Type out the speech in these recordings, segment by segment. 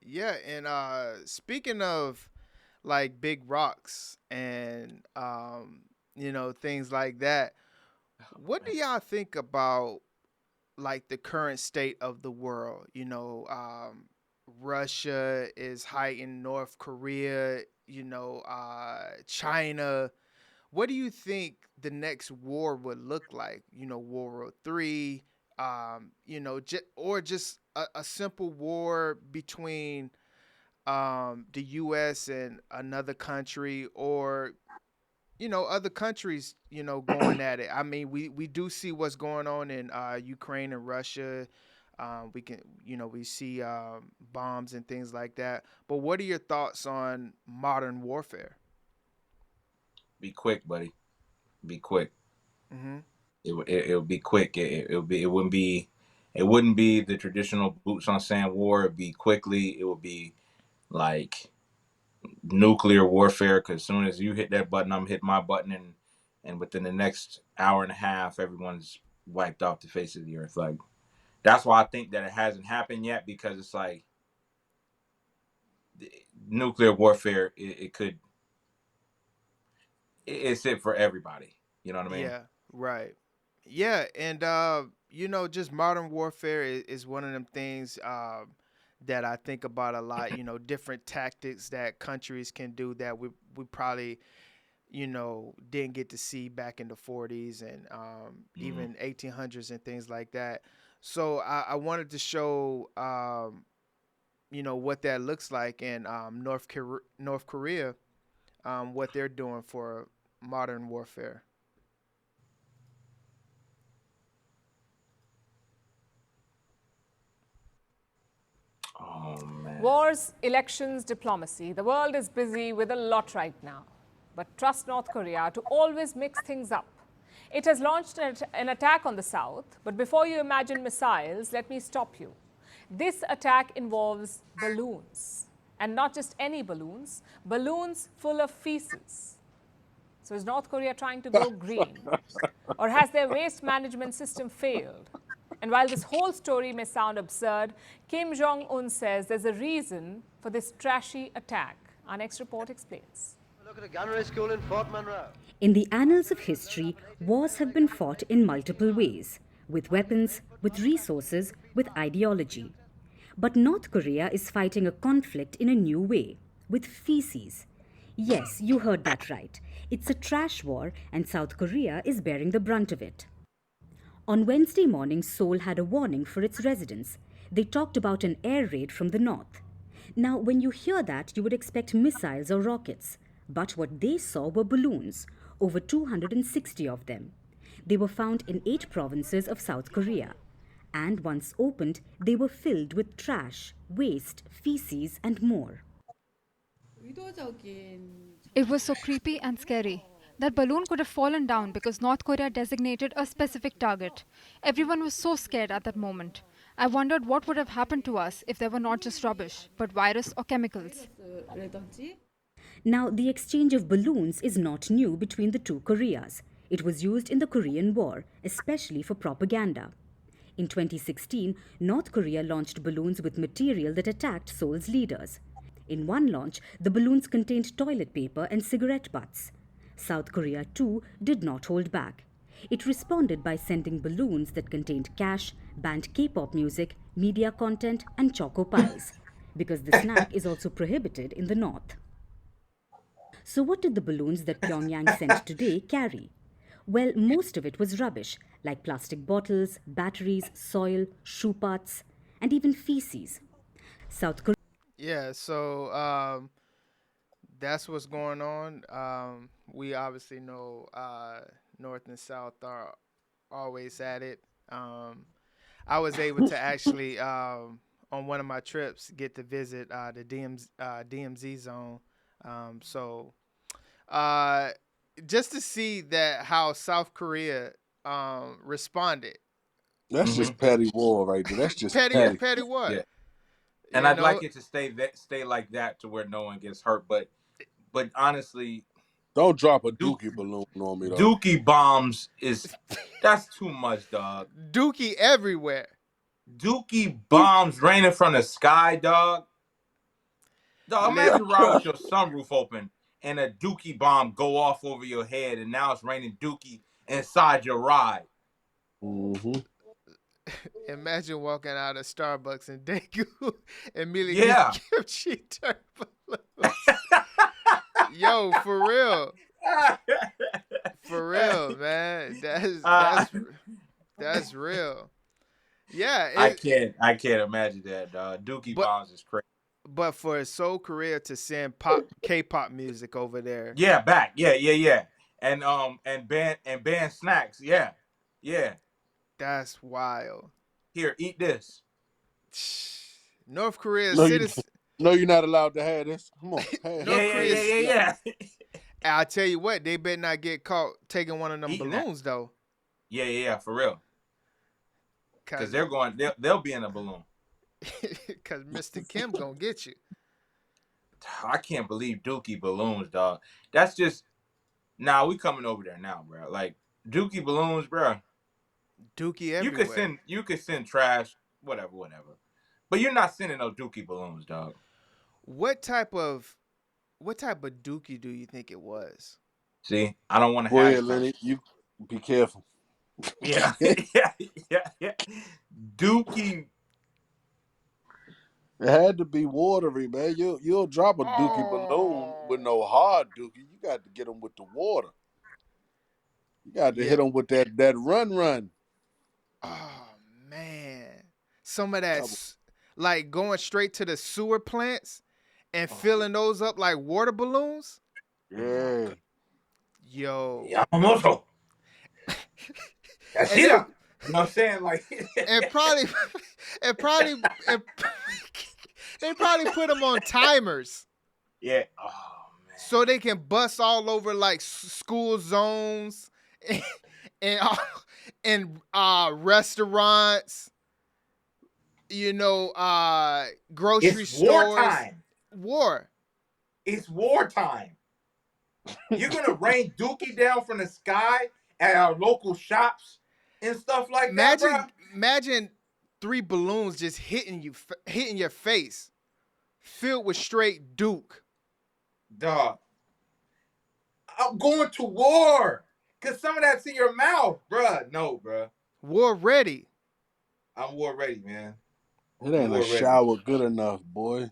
Yeah, and speaking of like big rocks and things like that, what do y'all think about like the current state of the world? Russia is fighting North Korea, China. What do you think the next war would look like? World War III, or just a simple war between the U.S. and another country, or other countries, going at it. I mean, we do see what's going on in Ukraine and Russia. We see bombs and things like that. But what are your thoughts on modern warfare? Be quick, buddy. Be quick. Mm-hmm. It'll be quick. It wouldn't be the traditional boots on sand war. It'd be quickly. It would be like nuclear warfare. Because as soon as you hit that button, I'm hitting my button, and within the next hour and a half, everyone's wiped off the face of the earth. Like that's why I think that it hasn't happened yet, because it's like nuclear warfare. It's it for everybody. You know what I mean? Yeah, right. Yeah, and just modern warfare is one of them things that I think about a lot. Different tactics that countries can do that we probably didn't get to see back in the 40s and Mm. even 1800s and things like that. So I wanted to show what that looks like in North Korea, what they're doing for modern warfare. Oh man. Wars, elections, diplomacy. The world is busy with a lot right now. But trust North Korea to always mix things up. It has launched an attack on the south, but before you imagine missiles, let me stop you. This attack involves balloons, and not just any balloons, balloons full of feces. So is North Korea trying to go green? Or has their waste management system failed? And while this whole story may sound absurd, Kim Jong un says there's a reason for this trashy attack. Our next report explains. Look at a gunnery school in Fort Monroe. In the annals of history, wars have been fought in multiple ways with weapons, with resources, with ideology. But North Korea is fighting a conflict in a new way with feces. Yes, you heard that right. It's a trash war, and South Korea is bearing the brunt of it. On Wednesday morning, Seoul had a warning for its residents. They talked about an air raid from the north. Now, when you hear that, you would expect missiles or rockets. But what they saw were balloons, over 260 of them. They were found in 8 provinces of South Korea. And once opened, they were filled with trash, waste, feces, and more. It was so creepy and scary. That balloon could have fallen down because North Korea designated a specific target. Everyone was so scared at that moment. I wondered what would have happened to us if there were not just rubbish, but virus or chemicals. Now, the exchange of balloons is not new between the two Koreas. It was used in the Korean War, especially for propaganda. In 2016, North Korea launched balloons with material that attacked Seoul's leaders. In one launch, the balloons contained toilet paper and cigarette butts. South Korea, too, did not hold back. It responded by sending balloons that contained cash, banned K-pop music, media content, and choco pies, because the snack is also prohibited in the north. So, what did the balloons that Pyongyang sent today carry? Well, most of it was rubbish, like plastic bottles, batteries, soil, shoe parts, and even feces. South Korea. Yeah, so that's what's going on. We obviously know North and South are always at it. I was able to actually, on one of my trips, get to visit the DMZ zone. So uh, just to see that how South Korea responded. That's Hmm. just petty war right there. That's just petty, petty. petty what? Yeah. And You I'd know, like it to stay like that to where no one gets hurt. But honestly, Don't drop a Duke, dookie balloon on me though. Dookie bombs is that's too much, dog. Dookie everywhere. Dookie bombs raining from the sky, dog. Dog, imagine riding with your sunroof open and a Dookie bomb go off over your head, and now it's raining Dookie inside your ride. Mm-hmm. Imagine walking out of Starbucks in Daegu and immediately get Yeah. kimchi turbulence. Yo, for real. For real, man. That's real. Yeah, I can't imagine that, dog. Dookie but bombs is crazy. but for Seoul Korea to send K-pop music over there, Yeah, back. Yeah. And band snacks. Yeah. Yeah. that's wild. Here, eat this. North Korea No, you citizen. no, you're not allowed to have this. Come on, have Yeah, North yeah, Korea. yeah, yeah, yeah. I tell you what, they better not get caught taking one of them Eating that. balloons though, Yeah, for real. Because cause they'll be in a balloon. cause Mr. Kim gonna get you. I can't believe Dookie balloons, dog. That's just we coming over there now, bro. Like Dookie balloons, bro. Dookie You could everywhere. send trash, whatever. But you're not sending those Dookie balloons, dog. What type of Dookie do you think it was? See, I don't want to Go have ahead, this Lenny. conversation. You be careful. Yeah, yeah. Dookie. It had to be watery, man. You'll drop a Dookie balloon with no hard Dookie. You got to get them with the water. You got to hit them with that run. Oh man, some of that's like going straight to the sewer plants and filling those up like water balloons. Yeah. Yo, Yamamoto. That's and it. then, You know what I'm saying? Like, and probably, and they probably put them on timers yeah. Oh man. so they can bust all over like school zones and and restaurants. You know, grocery It's stores. wartime. War. It's wartime. You're gonna rain Dookie down from the sky at our local shops and stuff like that, bro. Imagine 3 balloons just hitting your face, filled with straight Duke. Dog. I'm going to war. Cause some of that's in your mouth, bruh. No, bruh. War ready. I'm war ready, man. It ain't a shower good enough, boy.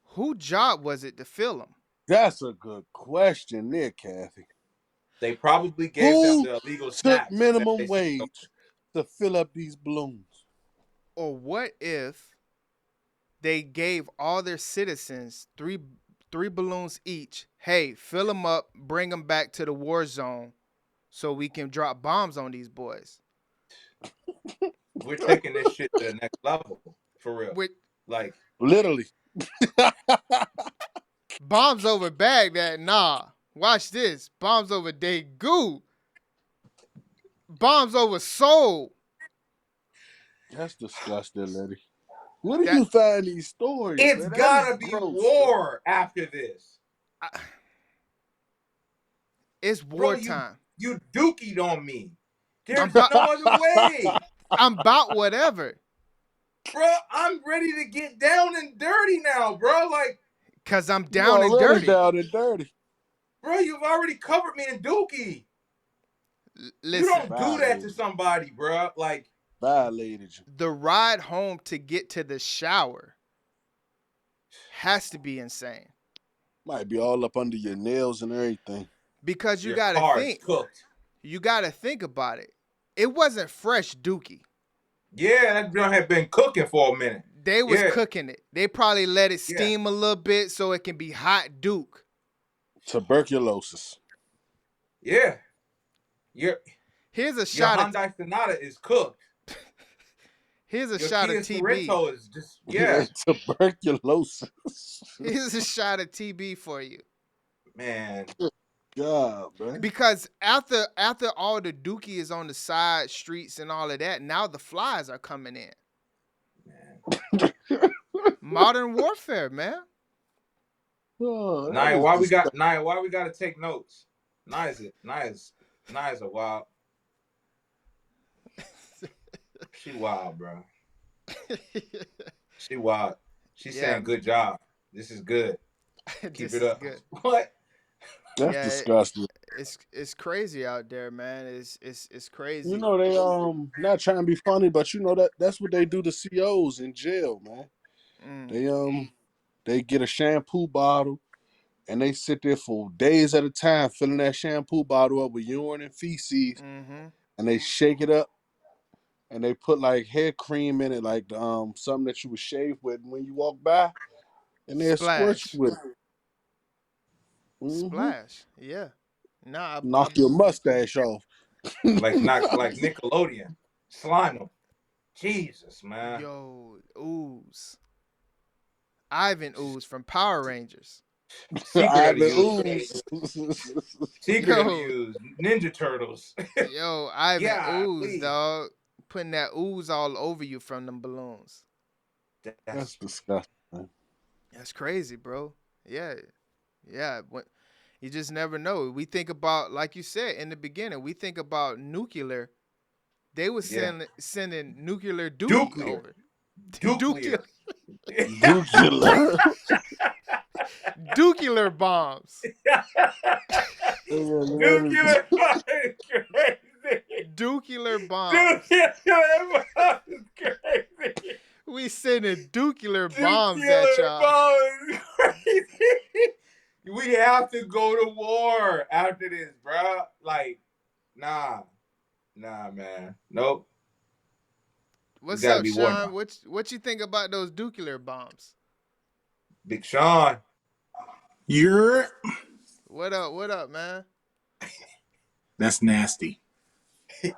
Whose job was it to fill them? That's a good question there, Kathy. They probably gave them the illegal took snacks. minimum wage to fill up these balloons? Or what if they gave all their citizens three balloons each? Hey, fill them up, bring them back to the war zone so we can drop bombs on these boys. We're taking this shit to the next level. For real. Like, literally. Bombs over Baghdad, nah. Watch this. Bombs over Daegu. Bombs over Seoul. That's disgusting, Letty. Where do you find these stories? It's man? gotta be war after this. It's wartime. You dookied on me. There's no other way. I'm about whatever. Bro, I'm ready to get down and dirty now, bro. Like, cause I'm down and dirty. Down and dirty. Bro, you've already covered me in dookie. Listen, you don't do that to somebody, bro. Like, violated you. The ride home to get to the shower has to be insane. Might be all up under your nails and everything. Because you gotta think. Cooked. You gotta think about it. It wasn't fresh dookie. Yeah, that girl had been cooking for a minute. They was cooking it. They probably let it steam a little bit so it can be hot Duke. Tuberculosis. Yeah. Here's a shot of Hyundai Sonata is cooked. Here's a shot of TB. Sorrento is just tuberculosis. Here's a shot of TB for you. Man. God, man. Because after all the dookie is on the side streets and all of that, now the flies are coming in. Man. Modern warfare, man. Oh, Naya, why we gotta take notes? Naya's a wild. She wild, bro. She wild. She's saying good job. This is good. Keep This it is up. good. What? That's Yeah, disgusting. it's crazy out there, man. It's You crazy. know they not trying to be funny, but you know that's what they do to COs in jail, man. Mm, They get a shampoo bottle and they sit there for days at a time filling that shampoo bottle up with urine and feces, mm-hmm. and they shake it up and they put like hair cream in it, like something that you would shave with when you walk by, and they squirt you Splash, with it. splash. Yeah. Nah, Knock your mustache off. Like not like Nickelodeon. Slime them. Jesus, man. yo, ooze. Ivan Ooze from Power Rangers. Secret of the Ivan use. ooze. Secret of the Yo, use. Ninja Turtles. yo, Ivan Yeah, Ooze, please. dog. Putting that ooze all over you from them balloons. That's That's disgusting. That's crazy, bro. Yeah, yeah. You just never know. We think about, like you said in the beginning, we think about nuclear. They were yeah. sending nuclear Dookie Nuclear. over. Nuclear, Nuclear. Nuclear. nuclear bombs. Nuclear fucking crazy. Nuclear bombs. Nuclear is crazy. We sending nuclear bombs at Nuclear y'all. bomb is crazy. We have to go to war after this, bro. Like, nah, man. Nope. It's What's got to up, be war Sean? now. What you think about those nuclear bombs? Big Sean. You're What up? What up, man? that's nasty. See,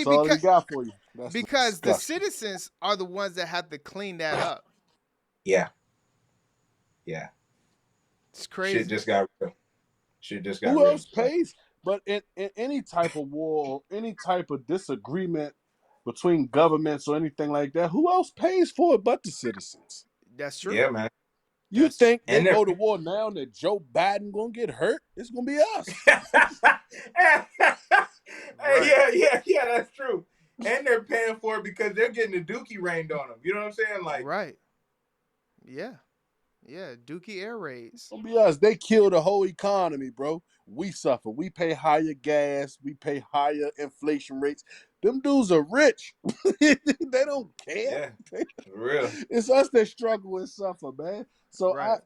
That's all he got for you. That's because the disgusting. citizens are the ones that have to clean that up. Yeah, yeah. It's Shit crazy. just got real. Shit just got Who real. else So, pays? But in any type of war, any type of disagreement between governments or anything like that, who else pays for it but the citizens? That's true. yeah, man. You That's think they And they're go to war now that Joe Biden gonna get hurt? It's gonna be us. Hey, right. yeah, that's true. And they're paying for it because they're getting the Dookie rained on them. You know what I'm saying? Like, Right. Yeah. Yeah. Dookie air raids. It's gonna be us. They kill the whole economy, bro. We suffer. We pay higher gas. We pay higher inflation rates. Them dudes are rich. They don't care. yeah, for real. It's us that struggle and suffer, man. So I, Right.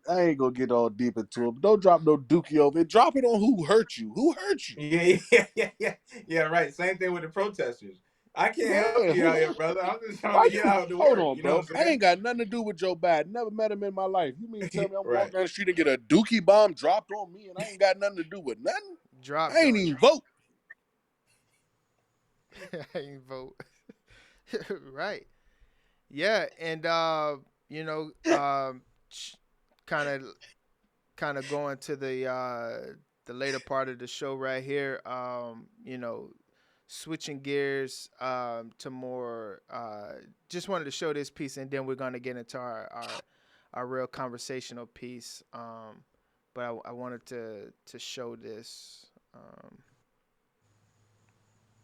I ain't gonna get all deep into it. But don't drop no dookie over it. Drop it on who hurt you. Who hurt you? Yeah, right. Same thing with the protesters. I can't help Yeah. you out here, brother. I'm just trying Why to get you out to hold work. on, You know bro? what I'm I saying? ain't got nothing to do with Joe Biden. Never met him in my life. You mean tell me I'm Right. walking down the street and get a dookie bomb dropped on me and I ain't got nothing to do with nothing? I Dropped ain't on even you. vote. I ain't vote. Right. Yeah. And you know, kind of going to the later part of the show right here. You know, switching gears to more. Just wanted to show this piece, and then we're gonna get into our real conversational piece. But I wanted to show this.